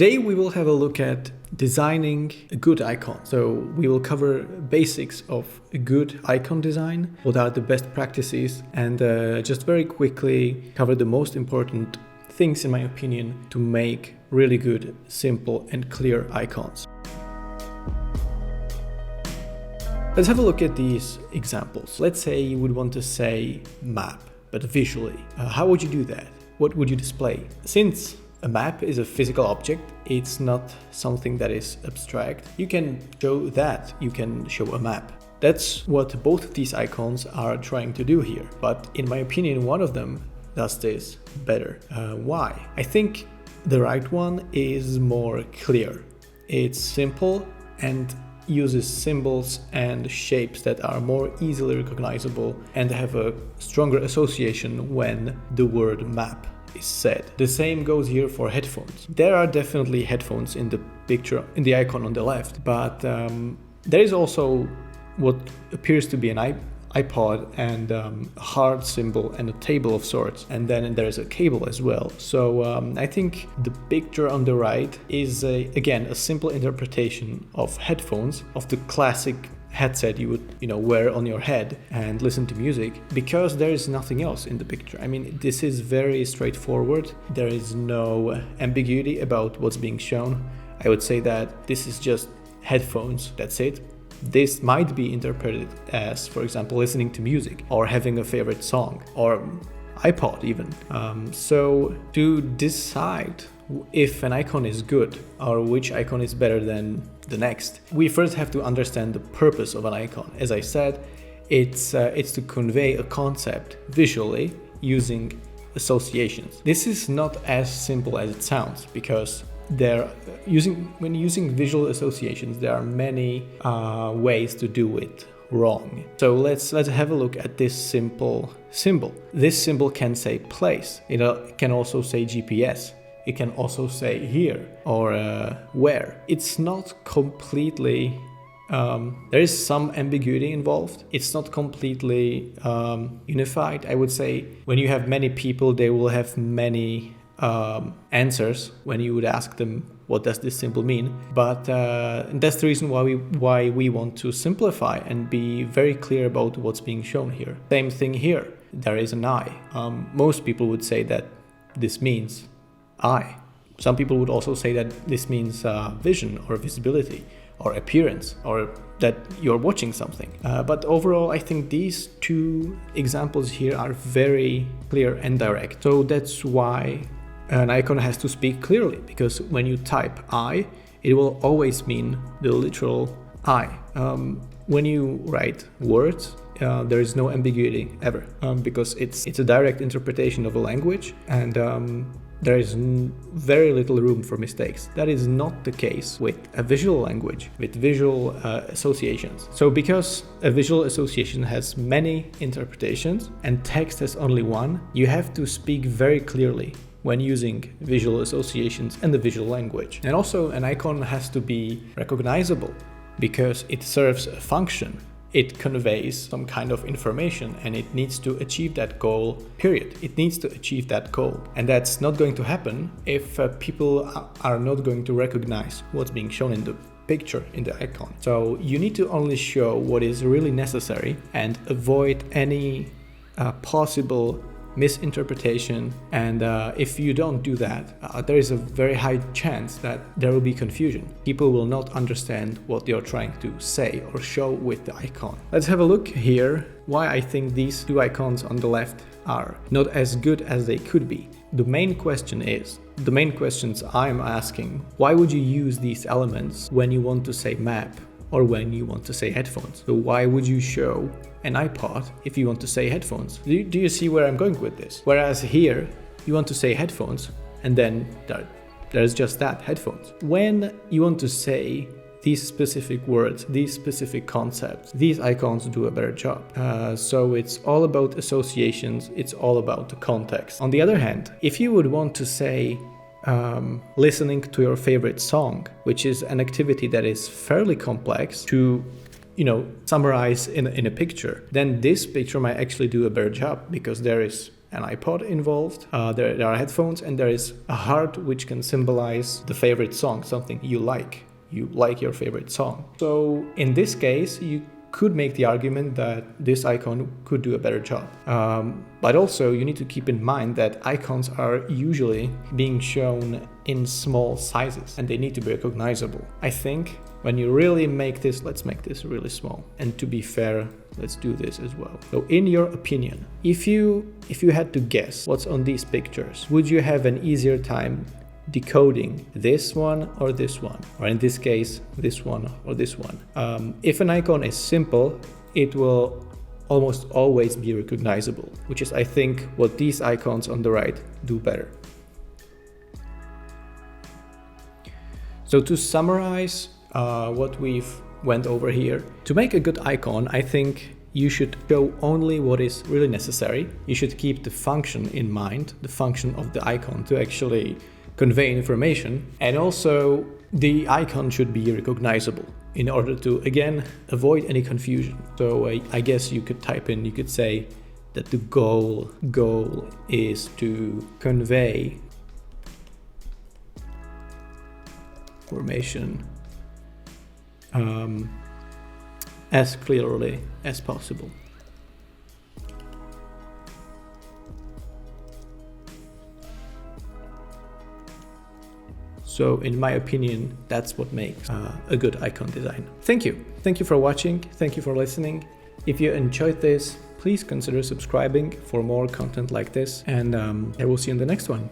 Today we will have a look at designing a good icon. So we will cover basics of a good icon design, what are the best practices, and just very quickly cover the most important things, in my opinion, to make really good, simple and clear icons. Let's have a look at these examples. Let's say you would want to say map, but visually. How would you do that? What would you display? Since a map is a physical object, it's not something that is abstract. You can show that, you can show a map. That's what both of these icons are trying to do here. But in my opinion, one of them does this better. Why? I think the right one is more clear. It's simple and uses symbols and shapes that are more easily recognizable and have a stronger association when the word map is said. The same goes here for headphones. There are definitely headphones in the picture, in the icon on the left, but there is also what appears to be an iPod and a heart symbol and a table of sorts, and then there is a cable as well. So I think the picture on the right is again a simple interpretation of headphones, of the classic headset you would wear on your head and listen to music, because there is nothing else in the picture. I mean, this is very straightforward. There is no ambiguity about what's being shown. I would say that this is just headphones, that's it. This might be interpreted as, for example, listening to music or having a favorite song or iPod even. So to decide if an icon is good or which icon is better than the next, we first have to understand the purpose of an icon. As I said, it's to convey a concept visually using associations. This is not as simple as it sounds, because when using visual associations, there are many ways to do it wrong. So let's have a look at this simple symbol. This symbol can say place. It can also say GPS. It can also say here or where. It's not completely, there is some ambiguity involved. It's not completely unified. I would say when you have many people, they will have many answers when you would ask them, what does this symbol mean? But that's the reason why we want to simplify and be very clear about what's being shown here. Same thing here. There is an eye. Most people would say that this means eye. Some people would also say that this means vision or visibility or appearance, or that you're watching something. But overall, I think these two examples here are very clear and direct. So that's why an icon has to speak clearly, because when you type eye, it will always mean the literal eye. When you write words, there is no ambiguity ever, because it's a direct interpretation of a language, and there is very little room for mistakes. That is not the case with a visual language, with visual associations. So because a visual association has many interpretations and text has only one, you have to speak very clearly when using visual associations and the visual language. And also an icon has to be recognizable, because it serves a function. It conveys some kind of information and it needs to achieve that goal, period. It needs to achieve that goal. And that's not going to happen if people are not going to recognize what's being shown in the picture, in the icon. So you need to only show what is really necessary and avoid any possible misinterpretation, and if you don't do that, there is a very high chance that there will be confusion. People will not understand what you're trying to say or show with the icon. Let's have a look here why I think these two icons on the left are not as good as they could be. The main questions I'm asking: why would you use these elements when you want to say map or when you want to say headphones? So why would you show an iPod if you want to say headphones? Do you see where I'm going with this? Whereas here, you want to say headphones, and then there's just that, headphones. When you want to say these specific words, these specific concepts, these icons do a better job. So it's all about associations, it's all about the context. On the other hand, if you would want to say listening to your favorite song, which is an activity that is fairly complex to summarize in a picture, then this picture might actually do a better job, because there is an iPod involved, there are headphones, and there is a heart which can symbolize the favorite song, something you like. You like your favorite song. So in this case, you could make the argument that this icon could do a better job. But also you need to keep in mind that icons are usually being shown in small sizes and they need to be recognizable. I think when you really make this, let's make this really small. And to be fair, let's do this as well. So in your opinion, if you had to guess what's on these pictures, would you have an easier time decoding this one or this one, or in this case this one or this one? If an icon is simple, it will almost always be recognizable, which is, I think, what these icons on the right do better. So to summarize what we've went over here, to make a good icon, I think you should show only what is really necessary. You should keep the function in mind, the function of the icon to actually convey information, and also the icon should be recognizable in order to, again, avoid any confusion. So I guess you could type in, you could say that the goal is to convey information as clearly as possible. So in my opinion, that's what makes a good icon design. Thank you. Thank you for watching. Thank you for listening. If you enjoyed this, please consider subscribing for more content like this, and I will see you in the next one.